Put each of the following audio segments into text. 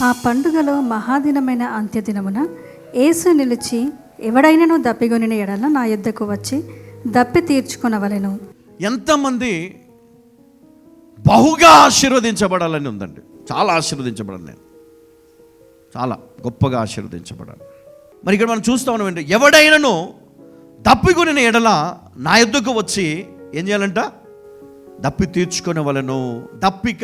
ఆ పండుగలో మహాదినమైన అంత్యదినమున యేసు నిలిచి, ఎవడైనను దప్పిగొనిన ఎడల నా యొద్దకు వచ్చి దప్పి తీర్చుకొనవలెను. ఎంతమంది బహుగా ఆశీర్వదించబడాలని ఉందండి. చాలా ఆశీర్వదించబడాలి, నేను చాలా గొప్పగా ఆశీర్వదించబడాలి. మరి ఇక్కడ మనం చూస్తా ఉన్నాం ఏంటి, ఎవడైనను దప్పిగొనిన ఎడల నా యొద్దకు వచ్చి ఏం చేయాలంట, దప్పి తీర్చుకొనవలెను. దప్పిక,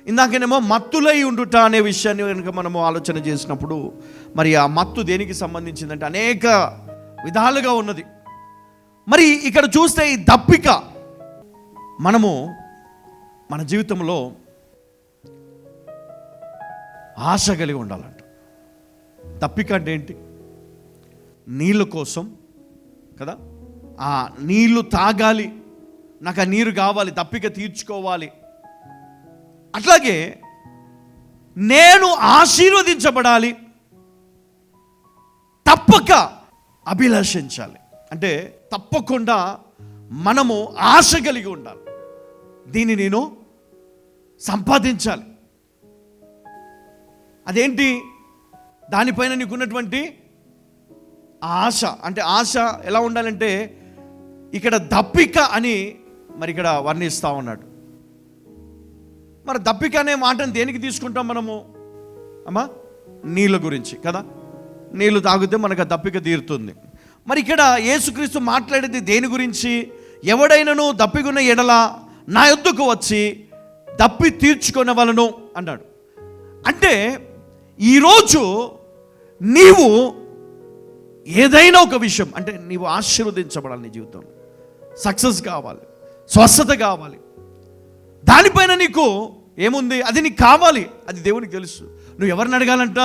ఇందాకనేమో మత్తులై ఉండుట అనే విషయాన్ని కనుక మనము ఆలోచన చేసినప్పుడు, మరి ఆ మత్తు దేనికి సంబంధించిందంటే అనేక విధాలుగా ఉన్నది. మరి ఇక్కడ చూస్తే ఈ దప్పిక, మనము మన జీవితంలో ఆశ కలిగి ఉండాలంట. దప్పిక అంటే ఏంటి? నీళ్ళ కోసం కదా, ఆ నీళ్లు తాగాలి, నాకు ఆ నీరు కావాలి, దప్పిక తీర్చుకోవాలి. అట్లాగే నేను ఆశీర్వదించబడాలి, తప్పక అభిలాషించాలి. అంటే తప్పకుండా మనము ఆశ కలిగి ఉండాలి, దీన్ని నేను సంపాదించాలి. అదేంటి? దానిపైన నీకున్నటువంటి ఆశ. అంటే ఆశ ఎలా ఉండాలంటే, ఇక్కడ దప్పిక అని మరి ఇక్కడ వర్ణిస్తూ ఉన్నాడు. మరి దప్పిక అనే మాటను దేనికి తీసుకుంటాం మనము? అమ్మా, నీళ్ళ గురించి కదా. నీళ్ళు తాగితే మనకు ఆ దప్పిక తీరుతుంది. మరి ఇక్కడ యేసుక్రీస్తు మాట్లాడేది దేని గురించి? ఎవడైనను దప్పికున్న ఎడల నా యొద్దకు వచ్చి దప్పి తీర్చుకొనవలెను అన్నాడు. అంటే ఈరోజు నీవు ఏదైనా ఒక విషయం, అంటే నీవు ఆశీర్వదించబడాలి, నీ జీవితంలో సక్సెస్ కావాలి, స్వస్థత కావాలి, దానిపైన నీకు ఏముంది, అది నీకు కావాలి, అది దేవునికి తెలుసు. నువ్వు ఎవరిని అడగాలంట?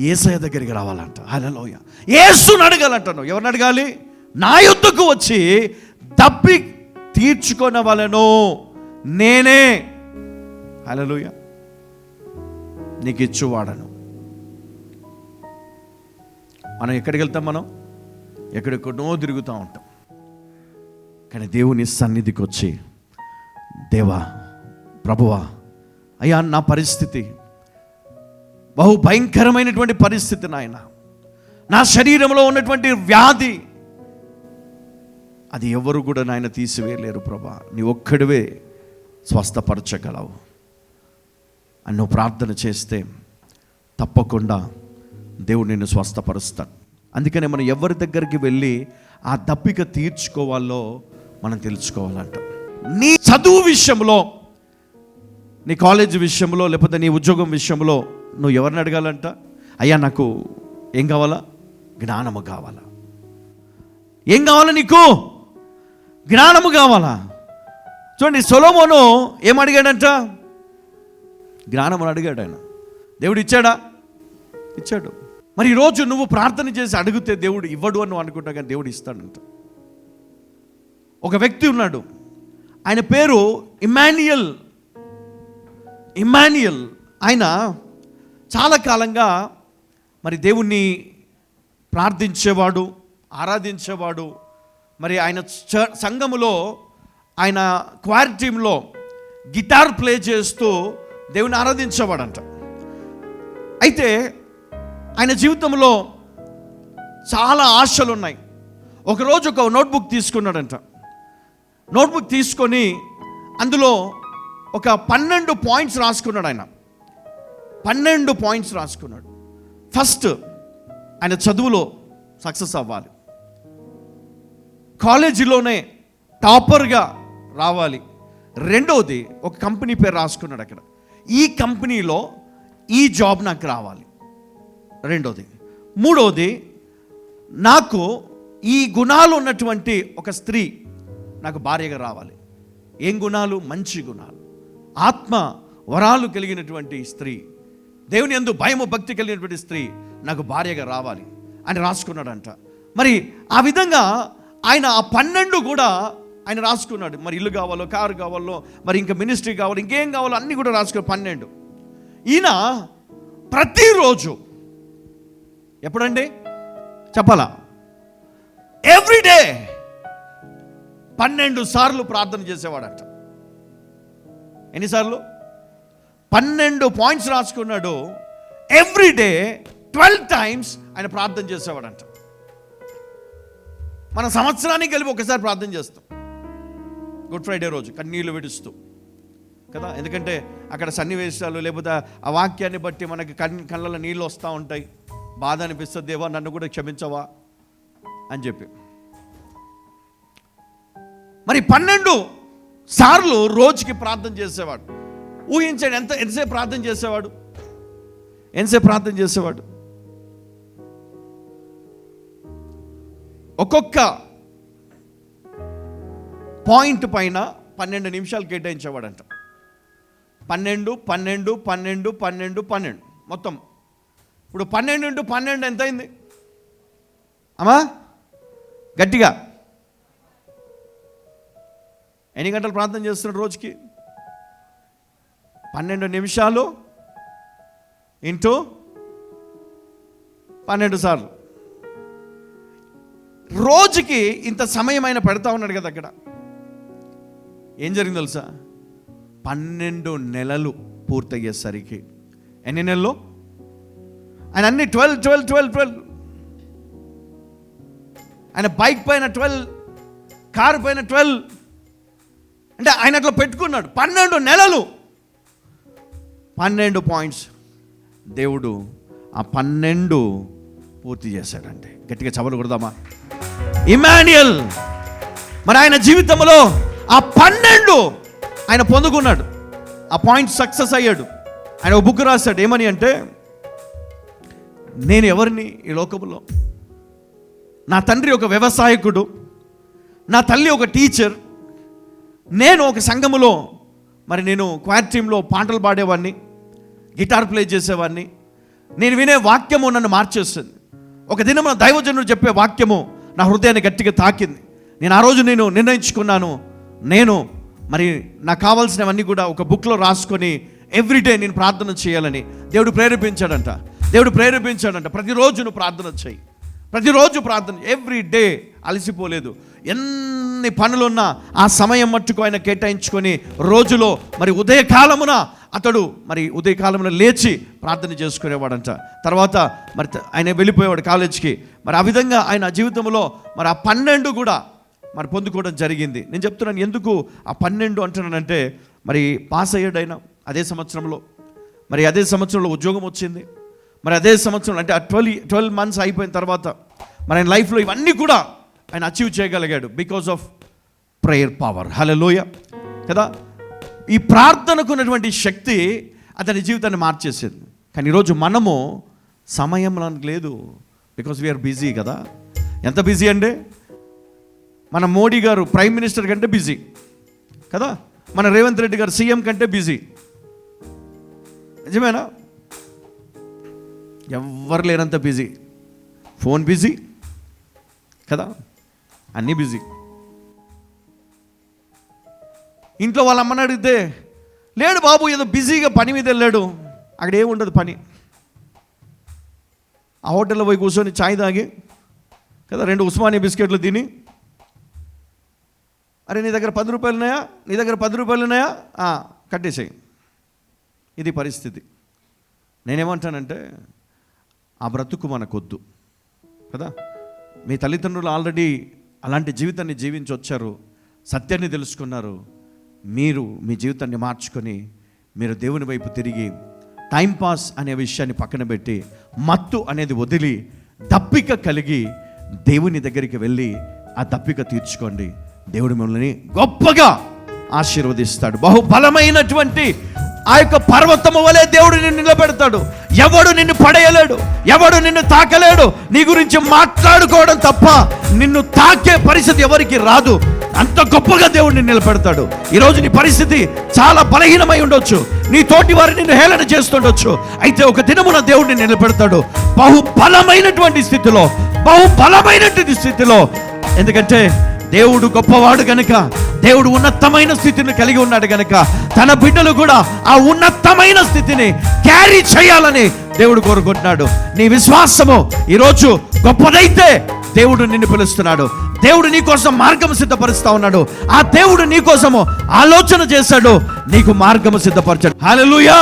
యేసయ్య దగ్గరికి రావాలంట. హల్లెలూయా. యేసుని అడగాలంట. నువ్వు ఎవరిని అడగాలి? నా యొద్దకు వచ్చి దప్పి తీర్చుకొనవలెను, నేనే హల్లెలూయా నీకు ఇచ్చువాడను. మనం ఎక్కడికి వెళ్తాం? మనం ఎక్కడెక్కడో తిరుగుతూ ఉంటాం. కానీ దేవుని సన్నిధికి వచ్చి, దేవా, ప్రభువా, అయ్యా, నా పరిస్థితి బహు భయంకరమైనటువంటి పరిస్థితి నాయన, నా శరీరంలో ఉన్నటువంటి వ్యాధి, అది ఎవరు కూడా నాయన తీసివేయలేరు ప్రభా, నీ ఒక్కడివే స్వస్థపరచగలవు అని నువ్వు ప్రార్థన చేస్తే తప్పకుండా దేవుడు నిన్ను స్వస్థపరుస్తాడు. అందుకనే మనం ఎవరి దగ్గరికి వెళ్ళి ఆ దప్పిక తీర్చుకోవాలో మనం తెలుసుకోవాలంట. నీ చదువు విషయంలో, నీ కాలేజ్ విషయంలో, లేకపోతే నీ ఉద్యోగం విషయంలో నువ్వు ఎవరిని అడగాలంట? అయ్యా, నాకు ఏం కావాలా? జ్ఞానము కావాలా. ఏం కావాలా నీకు? జ్ఞానము కావాలా. చూడండి, సొలొమోను ఏం అడిగాడంట? జ్ఞానము అడిగాడు. ఆయన దేవుడు ఇచ్చాడా? ఇచ్చాడు. మరి ఈరోజు నువ్వు ప్రార్థన చేసి అడిగితే దేవుడు ఇవ్వడు అని నువ్వు అనుకుంటా, కానీ దేవుడు ఇస్తాడంట. ఒక వ్యక్తి ఉన్నాడు, ఆయన పేరు ఇమ్మాన్యుయల్. ఆయన చాలా కాలంగా మరి దేవుణ్ణి ప్రార్థించేవాడు, ఆరాధించేవాడు. మరి ఆయన సంఘములో, ఆయన క్వార్ టీంలో గిటార్ ప్లే చేస్తూ దేవుని ఆరాధించేవాడంట. అయితే ఆయన జీవితంలో చాలా ఆశలు ఉన్నాయి. ఒకరోజు ఒక నోట్బుక్ తీసుకున్నాడంట. నోట్బుక్ తీసుకొని అందులో ఒక 12 పాయింట్స్ రాసుకున్నాడు. ఆయన 12 పాయింట్స్ రాసుకున్నాడు. ఫస్ట్, ఆయన చదువులో సక్సెస్ అవ్వాలి, కాలేజీలోనే టాపర్గా రావాలి. రెండవది, ఒక కంపెనీ పేరు రాసుకున్నాడు అక్కడ, ఈ కంపెనీలో ఈ జాబ్ నాకు రావాలి. రెండోది. మూడోది, నాకు ఈ గుణాలు ఉన్నటువంటి ఒక స్త్రీ నాకు భార్యగా రావాలి. ఏం గుణాలు? మంచి గుణాలు, ఆత్మ వరాలు కలిగినటువంటి స్త్రీ, దేవుని యందు భయము భక్తి కలిగినటువంటి స్త్రీ నాకు భార్యగా రావాలి అని రాసుకున్నాడంట. మరి ఆ విధంగా ఆయన ఆ 12 కూడా ఆయన రాసుకున్నాడు. మరి ఇల్లు కావాలో, కారు కావాలో, మరి ఇంకా మినిస్ట్రీ కావాలో, ఇంకేం కావాలో అన్నీ కూడా రాసుకున్నాడు 12. ఈయన ప్రతిరోజు, ఎప్పుడండి చెప్పాలా, ఎవ్రీడే 12 సార్లు ప్రార్థన చేసేవాడట. ఎన్నిసార్లు? 12 పాయింట్స్ రాసుకున్నాడు. ఎవ్రీ డే 12 times ఆయన ప్రార్థన చేసేవాడంట. మన సంవత్సరానికి కలిపి ఒకసారి ప్రార్థన చేస్తాం గుడ్ ఫ్రైడే రోజు కన్నీళ్లు విడుస్తూ కదా. ఎందుకంటే అక్కడ సన్నివేశాలు లేకపోతే ఆ వాక్యాన్ని బట్టి మనకి కళ్ళలో నీళ్ళు వస్తూ ఉంటాయి. బాధ అనిపిస్తుంది, దేవా నన్ను కూడా క్షమించవా అని చెప్పి. మరి 12 సార్లు రోజుకి ప్రార్థన చేసేవాడు. ఊహించండి ఎంతసేపు ప్రార్థన చేసేవాడు, ఎంతసేపు ప్రార్థన చేసేవాడు. ఒక్కొక్క పాయింట్ పైన 12 నిమిషాలు కేటాయించేవాడంట. 12 12 12 12 12 మొత్తం. ఇప్పుడు 12 into 12 ఎంత అయింది అమ్మా? గట్టిగా ఎన్ని గంటలు ప్రార్థన చేస్తున్నాడు రోజుకి? 12 నిమిషాలు ఇంటూ 12 సార్లు. రోజుకి ఇంత సమయం ఆయన పెడతా ఉన్నాడు కదా. అక్కడ ఏం జరిగింది తెలుసా? 12 నెలలు పూర్తయ్యేసరికి, ఎన్ని నెలలు? ఆయన అన్ని 12 12 12 12. ఆయన బైక్ పైన 12, కారు పైన 12. అంటే ఆయన అట్లా పెట్టుకున్నాడు 12 నెలలు. 12 పాయింట్స్ దేవుడు ఆ 12 పూర్తి చేశాడంటే గట్టిగా చవలు కొడదామా? ఇమాన్యుయల్. మరి ఆయన జీవితంలో ఆ 12 ఆయన పొందుకున్నాడు. ఆ పాయింట్ సక్సెస్ అయ్యాడు. ఆయన ఒక బుక్ రాశాడు. ఏమని అంటే, నేను ఎవరిని ఈ లోకంలో? నా తండ్రి ఒక వ్యవసాయకుడు, నా తల్లి ఒక టీచర్, నేను ఒక సంఘములో మరి నేను క్వార్ టీంలో పాటలు పాడేవాడిని, గిటార్ ప్లే చేసేవాడిని. నేను వినే వాక్యము నన్ను మార్చేస్తుంది. ఒక దినం నా దైవజనుడు చెప్పే వాక్యము నా హృదయాన్ని గట్టిగా తాకింది. నేను ఆ రోజు నిర్ణయించుకున్నాను, నేను మరి నాకు కావాల్సినవన్నీ కూడా ఒక బుక్లో రాసుకొని ఎవ్రీడే నేను ప్రార్థన చేయాలని దేవుడు ప్రేరేపించాడంట. ప్రతిరోజు నువ్వు ప్రార్థన చేయి, ప్రతిరోజు ప్రార్థన. ఎవ్రీ డే అలసిపోలేదు. ఎన్ని పనులున్నా ఆ సమయం మట్టుకు ఆయన కేటాయించుకొని రోజులో మరి ఉదయకాలమున ఉదయకాలమున లేచి ప్రార్థన చేసుకునేవాడంట. తర్వాత మరి ఆయన వెళ్ళిపోయేవాడు కాలేజీకి. మరి ఆ విధంగా ఆయన జీవితంలో మరి ఆ 12 కూడా మరి పొందుకోవడం జరిగింది. నేను చెప్తున్నాను ఎందుకు ఆ 12 అంటున్నానంటే, మరి పాస్ అయ్యాడు ఆయన అదే సంవత్సరంలో. మరి అదే సంవత్సరంలో ఉద్యోగం వచ్చింది. మరి అదే సంవత్సరంలో అంటే ఆ 12 months అయిపోయిన తర్వాత మరి ఆయన లైఫ్లో ఇవన్నీ కూడా ఆయన అచీవ్ చేయగలిగాడు because of prayer power. Hallelujah కదా. ఈ ప్రార్థనకు ఉన్నటువంటి శక్తి అతని జీవితాన్ని మార్చేసింది. కానీ ఈరోజు మనము సమయం లేదు, బికాజ్ వీఆర్ బిజీ కదా. ఎంత బిజీ అంటే, మన మోడీ గారు ప్రైమ్ మినిస్టర్ కంటే బిజీ కదా, మన రేవంత్ రెడ్డి గారు సీఎం కంటే బిజీ. నిజమేనా? ఎవ్వరు లేనంత బిజీ. ఫోన్ బిజీ కదా, అన్నీ బిజీ. ఇంట్లో వాళ్ళ అమ్మని అడిగితే, లేడు బాబు ఏదో బిజీగా పని మీద వెళ్ళాడు. అక్కడ ఏముండదు పని. ఆ హోటల్లో పోయి కూర్చొని ఛాయ్ తాగి కదా, 2 ఉస్మానియా బిస్కెట్లు తిని, అరే నీ దగ్గర 10 రూపాయలు ఉన్నాయా, నీ దగ్గర 10 రూపాయలు ఉన్నాయా, కట్టేసేయి. ఇది పరిస్థితి. నేనేమంటానంటే, ఆ బ్రతుకు మనకొద్దు కదా. మీ తల్లిదండ్రులు ఆల్రెడీ అలాంటి జీవితాన్ని జీవించి వచ్చారు, సత్యాన్ని తెలుసుకున్నారు. మీరు మీ జీవితాన్ని మార్చుకొని మీరు దేవుని వైపు తిరిగి టైంపాస్ అనే విషయాన్ని పక్కన పెట్టి మత్తు అనేది వదిలి దప్పిక కలిగి దేవుని దగ్గరికి వెళ్ళి ఆ దప్పిక తీర్చుకోండి. దేవుడు మిమ్మల్ని గొప్పగా ఆశీర్వదిస్తాడు. బహుబలమైనటువంటి ఆ యొక్క పర్వతము వలె దేవుడు నిన్ను నిలబెడతాడు. ఎవడు నిన్ను పడేయలేడు, ఎవడు నిన్ను తాకలేడు. నీ గురించి మాట్లాడుకోవడం తప్ప నిన్ను తాకే పరిస్థితి ఎవరికి రాదు. అంత గొప్పగా దేవుడు నిన్ను నిలబెడతాడు. ఈరోజు నీ పరిస్థితి చాలా బలహీనమై ఉండొచ్చు, నీ తోటి వారిని నిన్ను హేళన చేస్తుండొచ్చు. అయితే ఒక దినమున దేవుడు నిన్ను నిలబెడతాడు బహుబలమైనటువంటి స్థితిలో. ఎందుకంటే దేవుడు గొప్పవాడు కనుక, దేవుడు ఉన్నతమైన స్థితిని కలిగి ఉన్నాడు కనుక తన బిడ్డలు కూడా ఆ ఉన్నతమైన స్థితిని క్యారీ చేయాలని దేవుడు కోరుకుంటున్నాడు. నీ విశ్వాసము ఈరోజు గొప్పదైతే దేవుడు నిన్ను పిలుస్తున్నాడు. దేవుడు నీ కోసం మార్గం సిద్ధపరుస్తా ఉన్నాడు. ఆ దేవుడు నీ కోసము ఆలోచన చేశాడు, నీకు మార్గము సిద్ధపరచాడు. హల్లెలూయా.